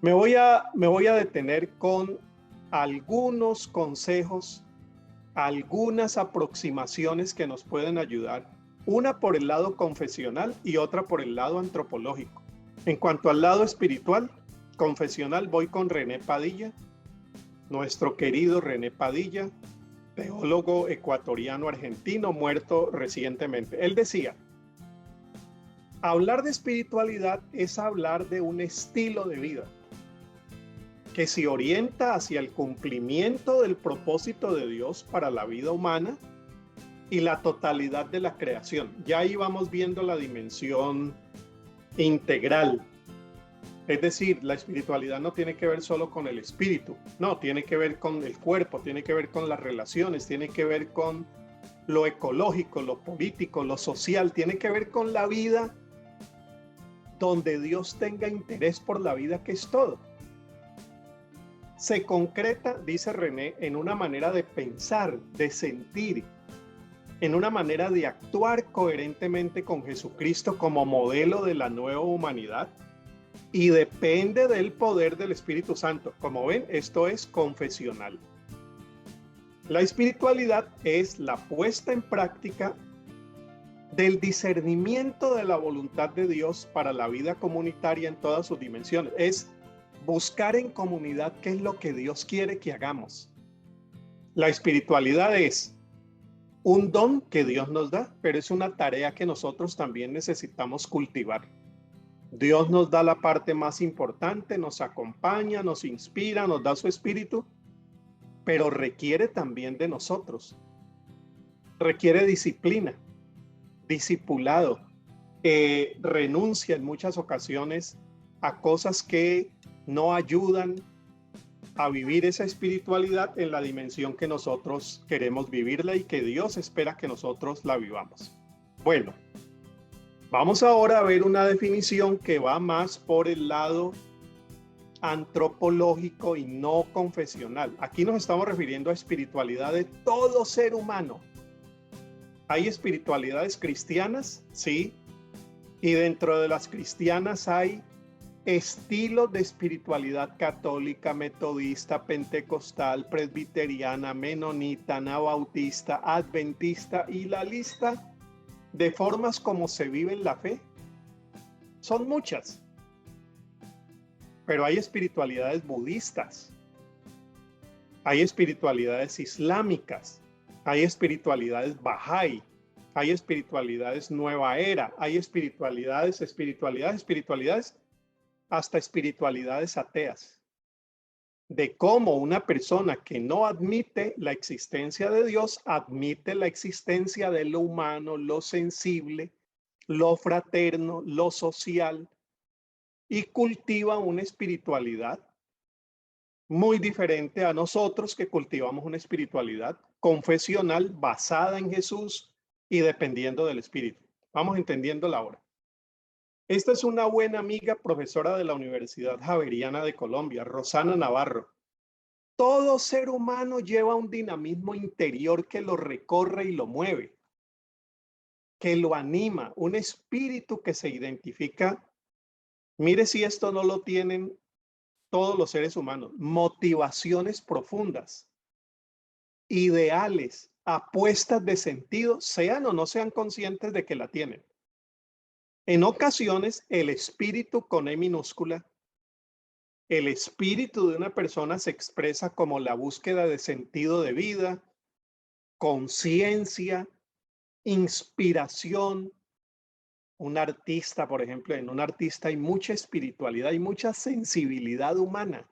Me voy a detener con algunos consejos, algunas aproximaciones que nos pueden ayudar, una por el lado confesional y otra por el lado antropológico. En cuanto al lado espiritual, confesional, voy con René Padilla, nuestro querido René Padilla, teólogo ecuatoriano argentino, muerto recientemente. Él decía: hablar de espiritualidad es hablar de un estilo de vida que se orienta hacia el cumplimiento del propósito de Dios para la vida humana y la totalidad de la creación. Ya ahí vamos viendo la dimensión integral. Es decir, la espiritualidad no tiene que ver solo con el espíritu, no, tiene que ver con el cuerpo, tiene que ver con las relaciones, tiene que ver con lo ecológico, lo político, lo social, tiene que ver con la vida donde Dios tenga interés por la vida, que es todo. Se concreta, dice René, en una manera de pensar, de sentir, en una manera de actuar coherentemente con Jesucristo como modelo de la nueva humanidad, y depende del poder del Espíritu Santo. Como ven, esto es confesional. La espiritualidad es la puesta en práctica del discernimiento de la voluntad de Dios para la vida comunitaria en todas sus dimensiones. Es buscar en comunidad qué es lo que Dios quiere que hagamos. La espiritualidad es un don que Dios nos da, pero es una tarea que nosotros también necesitamos cultivar. Dios nos da la parte más importante, nos acompaña, nos inspira, nos da su espíritu, pero requiere también de nosotros. Requiere disciplina, discipulado, renuncia en muchas ocasiones a cosas que no ayudan a vivir esa espiritualidad en la dimensión que nosotros queremos vivirla y que Dios espera que nosotros la vivamos. Bueno, vamos ahora a ver una definición que va más por el lado antropológico y no confesional. Aquí nos estamos refiriendo a espiritualidad de todo ser humano. Hay espiritualidades cristianas, sí, y dentro de las cristianas hay estilos de espiritualidad católica, metodista, pentecostal, presbiteriana, menonita, anabautista, adventista, y la lista de formas como se vive la fe son muchas. Pero hay espiritualidades budistas, hay espiritualidades islámicas, hay espiritualidades Bahá'í, hay espiritualidades Nueva Era, hay espiritualidades, hasta espiritualidades ateas, de cómo una persona que no admite la existencia de Dios, admite la existencia de lo humano, lo sensible, lo fraterno, lo social, y cultiva una espiritualidad muy diferente a nosotros, que cultivamos una espiritualidad confesional basada en Jesús y dependiendo del Espíritu. Vamos entendiendo la hora. Esta es una buena amiga, profesora de la Universidad Javeriana de Colombia, Rosana Navarro. Todo ser humano lleva un dinamismo interior que lo recorre y lo mueve, que lo anima, un espíritu que se identifica. Mire si esto no lo tienen todos los seres humanos: motivaciones profundas, ideales, apuestas de sentido, sean o no sean conscientes de que la tienen. En ocasiones, el espíritu con E minúscula, el espíritu de una persona se expresa como la búsqueda de sentido de vida, conciencia, inspiración. Un artista, por ejemplo, en un artista hay mucha espiritualidad, hay mucha sensibilidad humana,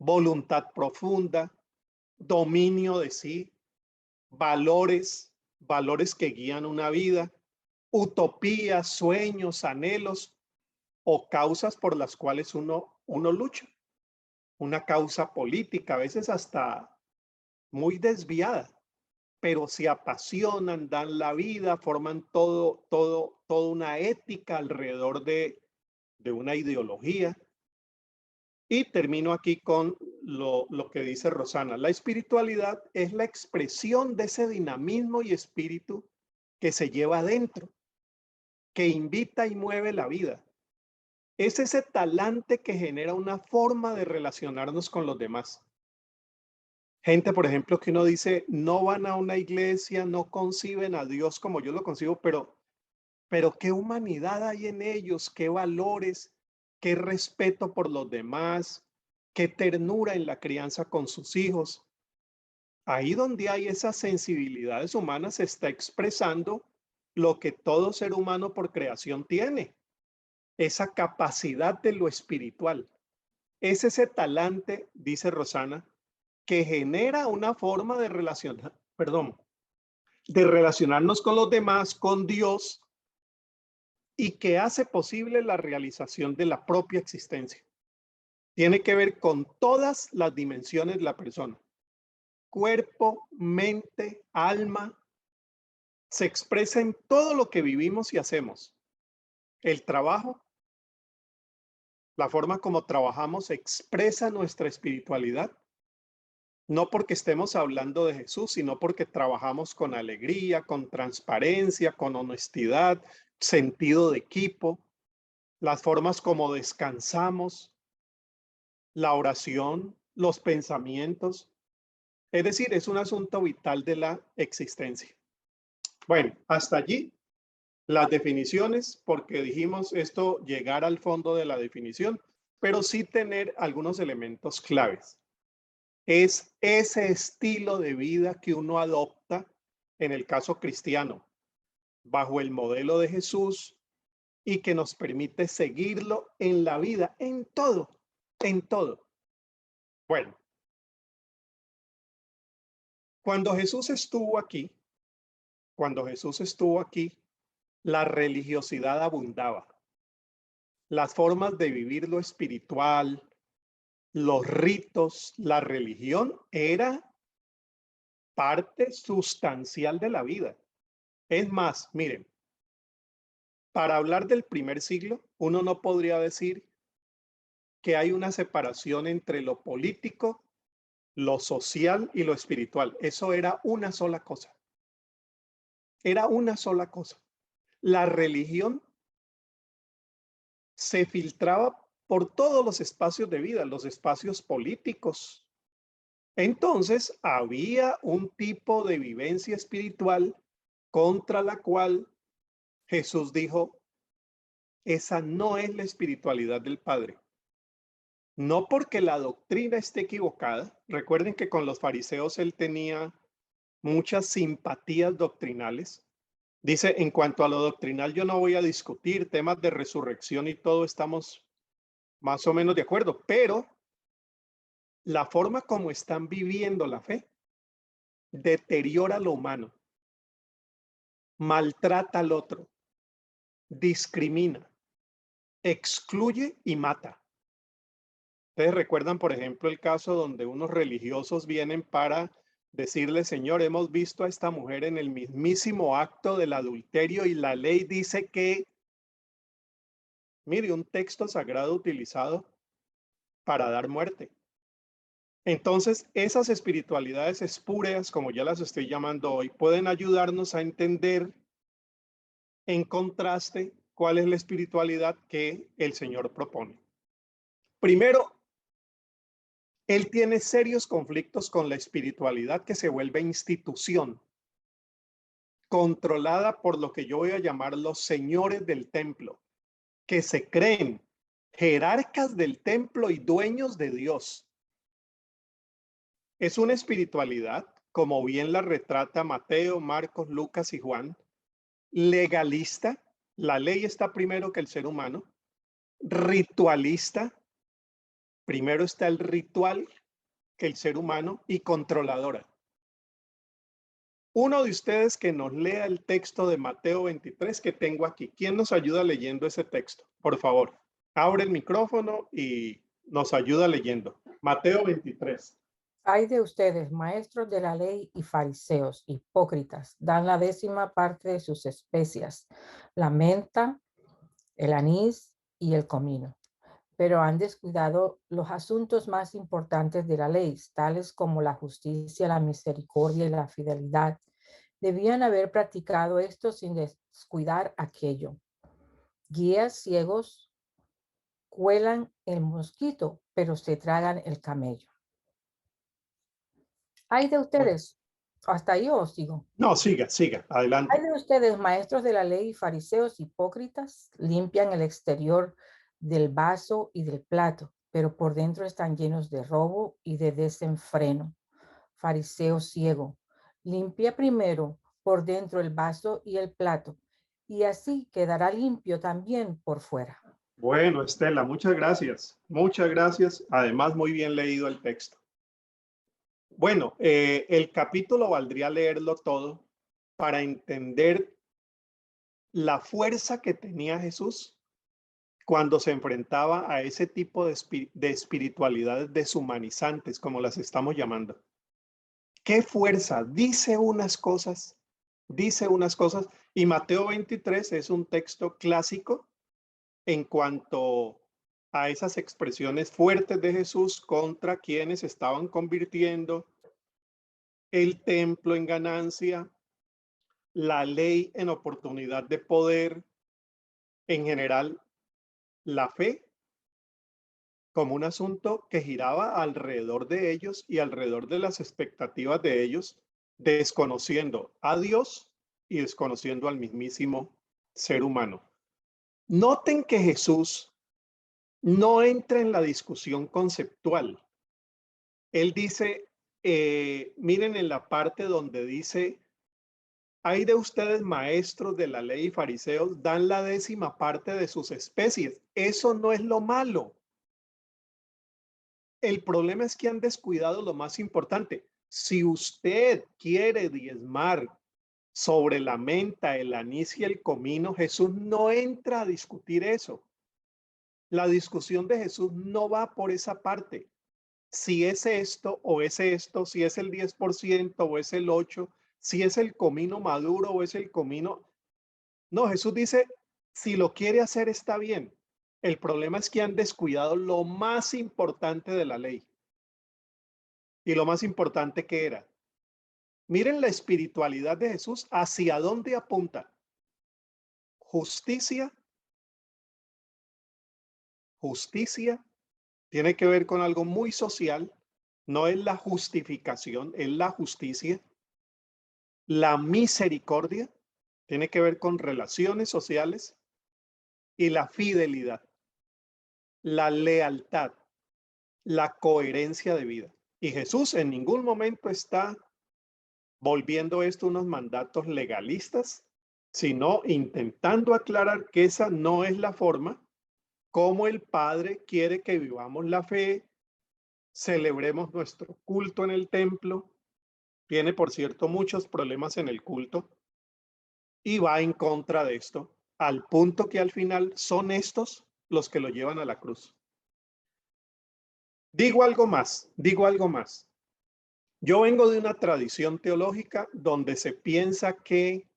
voluntad profunda, dominio de sí, valores que guían una vida, utopías, sueños, anhelos o causas por las cuales uno lucha. Una causa política, a veces hasta muy desviada, pero se apasionan, dan la vida, forman toda una ética alrededor de una ideología. Y termino aquí con lo que dice Rosana. La espiritualidad es la expresión de ese dinamismo y espíritu que se lleva adentro, que invita y mueve la vida. Es ese talante que genera una forma de relacionarnos con los demás. Gente, por ejemplo, que uno dice, no van a una iglesia, no conciben a Dios como yo lo concibo, pero qué humanidad hay en ellos, qué valores, qué respeto por los demás, qué ternura en la crianza con sus hijos. Ahí donde hay esas sensibilidades humanas se está expresando lo que todo ser humano por creación tiene, esa capacidad de lo espiritual. Es ese talante, dice Rosana, que genera una forma de relacionar, perdón, de relacionarnos con los demás, con Dios, y que hace posible la realización de la propia existencia. Tiene que ver con todas las dimensiones de la persona. Cuerpo, mente, alma, se expresa en todo lo que vivimos y hacemos. El trabajo, la forma como trabajamos expresa nuestra espiritualidad, no porque estemos hablando de Jesús, sino porque trabajamos con alegría, con transparencia, con honestidad, sentido de equipo, las formas como descansamos, la oración, los pensamientos. Es decir, es un asunto vital de la existencia. Bueno, hasta allí las definiciones, porque dijimos esto llegar al fondo de la definición, pero sí tener algunos elementos claves. Es ese estilo de vida que uno adopta, en el caso cristiano, bajo el modelo de Jesús y que nos permite seguirlo en la vida, en todo, en todo. Bueno, cuando Jesús estuvo aquí, cuando Jesús estuvo aquí, la religiosidad abundaba. Las formas de vivir lo espiritual, los ritos, la religión era parte sustancial de la vida. Es más, miren, para hablar del primer siglo, uno no podría decir que hay una separación entre lo político, lo social y lo espiritual. Eso era una sola cosa. Era una sola cosa. La religión se filtraba por todos los espacios de vida, los espacios políticos. Entonces, había un tipo de vivencia espiritual contra la cual Jesús dijo, esa no es la espiritualidad del Padre. No porque la doctrina esté equivocada. Recuerden que con los fariseos él tenía muchas simpatías doctrinales. Dice, en cuanto a lo doctrinal, yo no voy a discutir temas de resurrección y todo, estamos más o menos de acuerdo, pero la forma como están viviendo la fe deteriora lo humano, maltrata al otro, discrimina, excluye y mata. Ustedes recuerdan, por ejemplo, el caso donde unos religiosos vienen para decirle, Señor, hemos visto a esta mujer en el mismísimo acto del adulterio y la ley dice que, mire, un texto sagrado utilizado para dar muerte. Entonces, esas espiritualidades espúreas, como ya las estoy llamando hoy, pueden ayudarnos a entender en contraste cuál es la espiritualidad que el Señor propone. Primero, él tiene serios conflictos con la espiritualidad que se vuelve institución, controlada por lo que yo voy a llamar los señores del templo, que se creen jerarcas del templo y dueños de Dios. Es una espiritualidad, como bien la retrata Mateo, Marcos, Lucas y Juan, legalista, la ley está primero que el ser humano, ritualista, primero está el ritual que el ser humano, y controladora. Uno de ustedes que nos lea el texto de Mateo 23 que tengo aquí. ¿Quién nos ayuda leyendo ese texto? Por favor, abre el micrófono y nos ayuda leyendo. Mateo 23. Ay de ustedes, maestros de la ley y fariseos, hipócritas, dan la 10ª parte de sus especias, la menta, el anís y el comino, pero han descuidado los asuntos más importantes de la ley, tales como la justicia, la misericordia y la fidelidad. Debían haber practicado esto sin descuidar aquello. Guías ciegos cuelan el mosquito, pero se tragan el camello. Hay de Bueno, ustedes, hasta ahí os sigo. no, siga, siga, Hay adelante. de ustedes, maestros de la ley y fariseos hipócritas, limpian el exterior del vaso y del plato, pero por dentro están llenos de robo y de desenfreno. Fariseo ciego, limpia primero por dentro el vaso y el plato, y así quedará limpio también por fuera. Bueno, Estela, muchas gracias. Muchas gracias. Además, muy bien leído el texto. Bueno, el capítulo valdría leerlo todo para entender la fuerza que tenía Jesús cuando se enfrentaba a ese tipo de espiritualidades deshumanizantes, como las estamos llamando. ¿Qué fuerza? Dice unas cosas, y Mateo 23 es un texto clásico en cuanto a esas expresiones fuertes de Jesús contra quienes estaban convirtiendo el templo en ganancia, la ley en oportunidad de poder, en general, la fe como un asunto que giraba alrededor de ellos y alrededor de las expectativas de ellos, desconociendo a Dios y desconociendo al mismísimo ser humano. Noten que Jesús no entra en la discusión conceptual. Él dice, miren en la parte donde dice, hay de ustedes maestros de la ley y fariseos, dan la 10ª parte de sus especies. Eso no es lo malo. El problema es que han descuidado lo más importante. Si usted quiere diezmar sobre la menta, el anís y el comino, Jesús no entra a discutir eso. La discusión de Jesús no va por esa parte. Si es esto o es esto, si es el 10% o es el 8%, si es el comino maduro o es el comino. No, Jesús dice, si lo quiere hacer está bien. El problema es que han descuidado lo más importante de la ley. Y lo más importante que era. Miren la espiritualidad de Jesús, hacia dónde apunta. Justicia, justicia, tiene que ver con algo muy social, no es la justificación, es la justicia. La misericordia tiene que ver con relaciones sociales y la fidelidad, la lealtad, la coherencia de vida. Y Jesús en ningún momento está volviendo esto unos mandatos legalistas, sino intentando aclarar que esa no es la forma como el Padre quiere que vivamos la fe, celebremos nuestro culto en el templo. Tiene, por cierto, muchos problemas en el culto y va en contra de esto, al punto que al final son estos los que lo llevan a la cruz. Digo algo más. Yo vengo de una tradición teológica donde se piensa que,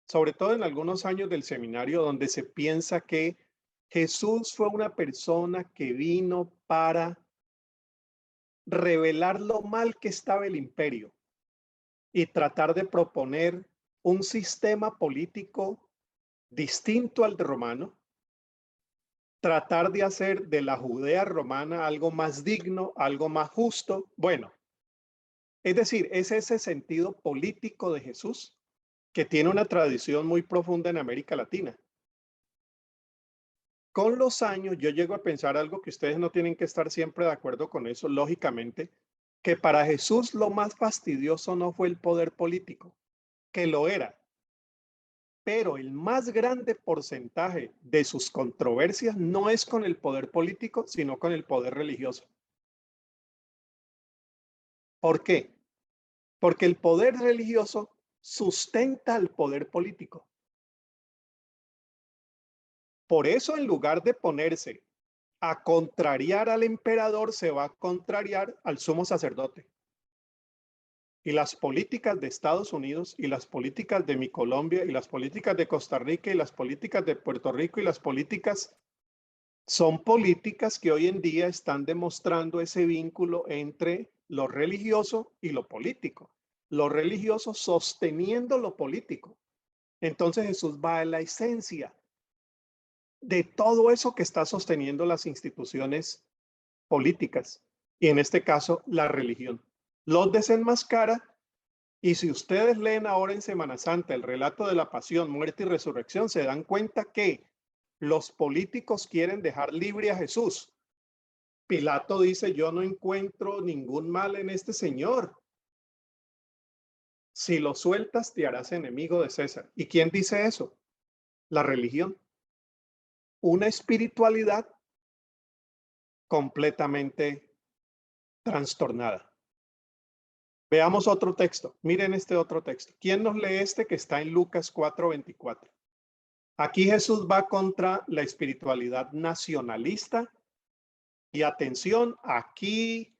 sobre todo en algunos años del seminario, donde se piensa que Jesús fue una persona que vino para revelar lo mal que estaba el imperio y tratar de proponer un sistema político distinto al romano, tratar de hacer de la Judea romana algo más digno, algo más justo. Bueno, es decir, es ese sentido político de Jesús que tiene una tradición muy profunda en América Latina. Con los años yo llego a pensar algo que ustedes no tienen que estar siempre de acuerdo con eso, lógicamente, que para Jesús lo más fastidioso no fue el poder político, que lo era, pero el más grande porcentaje de sus controversias no es con el poder político, sino con el poder religioso. ¿Por qué? Porque el poder religioso sustenta al poder político. Por eso, en lugar de ponerse a contrariar al emperador, se va a contrariar al sumo sacerdote. Y las políticas de Estados Unidos y las políticas de mi Colombia y las políticas de Costa Rica y las políticas de Puerto Rico y las políticas son políticas que hoy en día están demostrando ese vínculo entre lo religioso y lo político. Lo religioso sosteniendo lo político. Entonces Jesús va a la esencia. de todo eso que está sosteniendo las instituciones políticas y en este caso la religión. Los desenmascara y si ustedes leen ahora en Semana Santa el relato de la pasión, muerte y resurrección, se dan cuenta que los políticos quieren dejar libre a Jesús. Pilato dice, yo no encuentro ningún mal en este señor. Si lo sueltas, te harás enemigo de César. ¿Y quién dice eso? La religión. Una espiritualidad completamente trastornada. Veamos otro texto. Miren este otro texto. ¿Quién nos lee este que está en Lucas 4:24? Aquí Jesús va contra la espiritualidad nacionalista. Y atención, aquí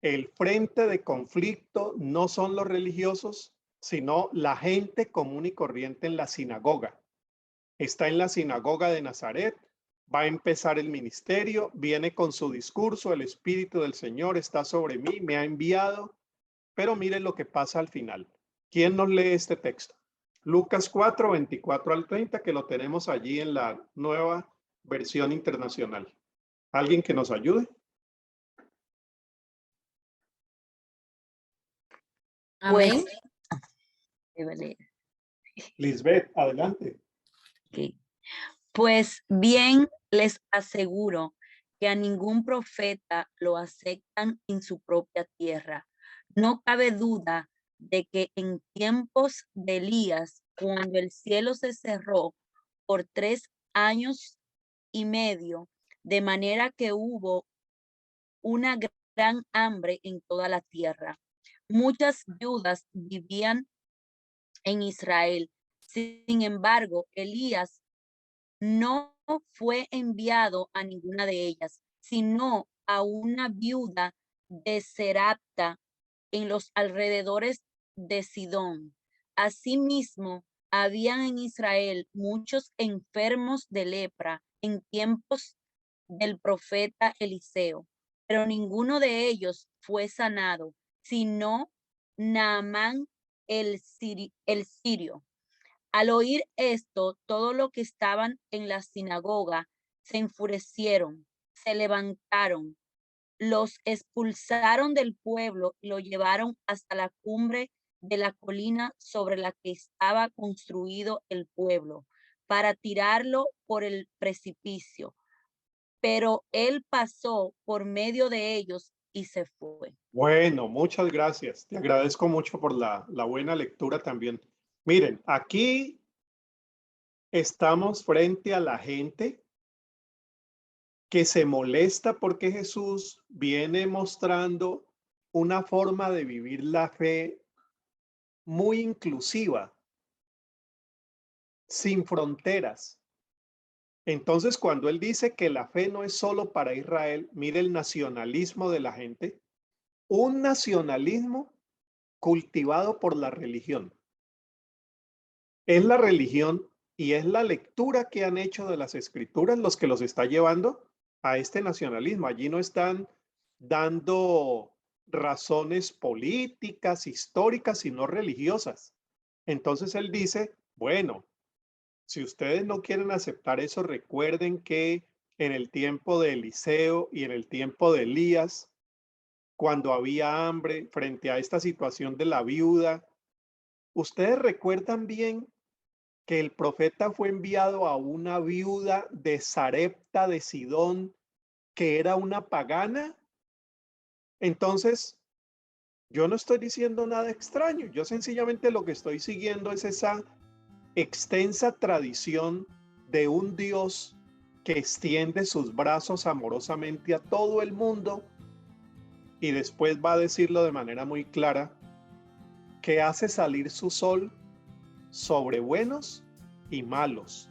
el frente de conflicto no son los religiosos, sino la gente común y corriente en la sinagoga. Está en la sinagoga de Nazaret, va a empezar el ministerio, viene con su discurso, el Espíritu del Señor está sobre mí, me ha enviado, pero miren lo que pasa al final. ¿Quién nos lee este texto? Lucas 4:24 al 30, que lo tenemos allí en la nueva versión internacional. ¿Alguien que nos ayude? Amén. Lisbeth, adelante. Okay. Pues bien, les aseguro que a ningún profeta lo aceptan en su propia tierra. No cabe duda de que en tiempos de Elías, cuando el cielo se cerró por 3 años y medio, de manera que hubo una gran hambre en toda la tierra. Muchas viudas vivían en Israel. Sin embargo, Elías no fue enviado a ninguna de ellas, sino a una viuda de Serapta en los alrededores de Sidón. Asimismo, habían en Israel muchos enfermos de lepra en tiempos del profeta Eliseo, pero ninguno de ellos fue sanado, sino Naamán el sirio. Al oír esto, todos los que estaban en la sinagoga se enfurecieron, se levantaron, los expulsaron del pueblo y lo llevaron hasta la cumbre de la colina sobre la que estaba construido el pueblo, para tirarlo por el precipicio. Pero él pasó por medio de ellos y se fue. Bueno, muchas gracias. Te agradezco mucho por la buena lectura también. Miren, aquí estamos frente a la gente que se molesta porque Jesús viene mostrando una forma de vivir la fe muy inclusiva, sin fronteras. Entonces, cuando él dice que la fe no es solo para Israel, mire el nacionalismo de la gente, un nacionalismo cultivado por la religión. Es la religión y es la lectura que han hecho de las escrituras los que los está llevando a este nacionalismo. Allí no están dando razones políticas, históricas, sino religiosas. Entonces él dice, bueno, si ustedes no quieren aceptar eso, recuerden que en el tiempo de Eliseo y en el tiempo de Elías, cuando había hambre frente a esta situación de la viuda, ustedes recuerdan bien que el profeta fue enviado a una viuda de Sarepta de Sidón, que era una pagana. Entonces, yo no estoy diciendo nada extraño, yo sencillamente lo que estoy siguiendo es esa extensa tradición de un Dios que extiende sus brazos amorosamente a todo el mundo y después va a decirlo de manera muy clara, que hace salir su sol sobre buenos y malos.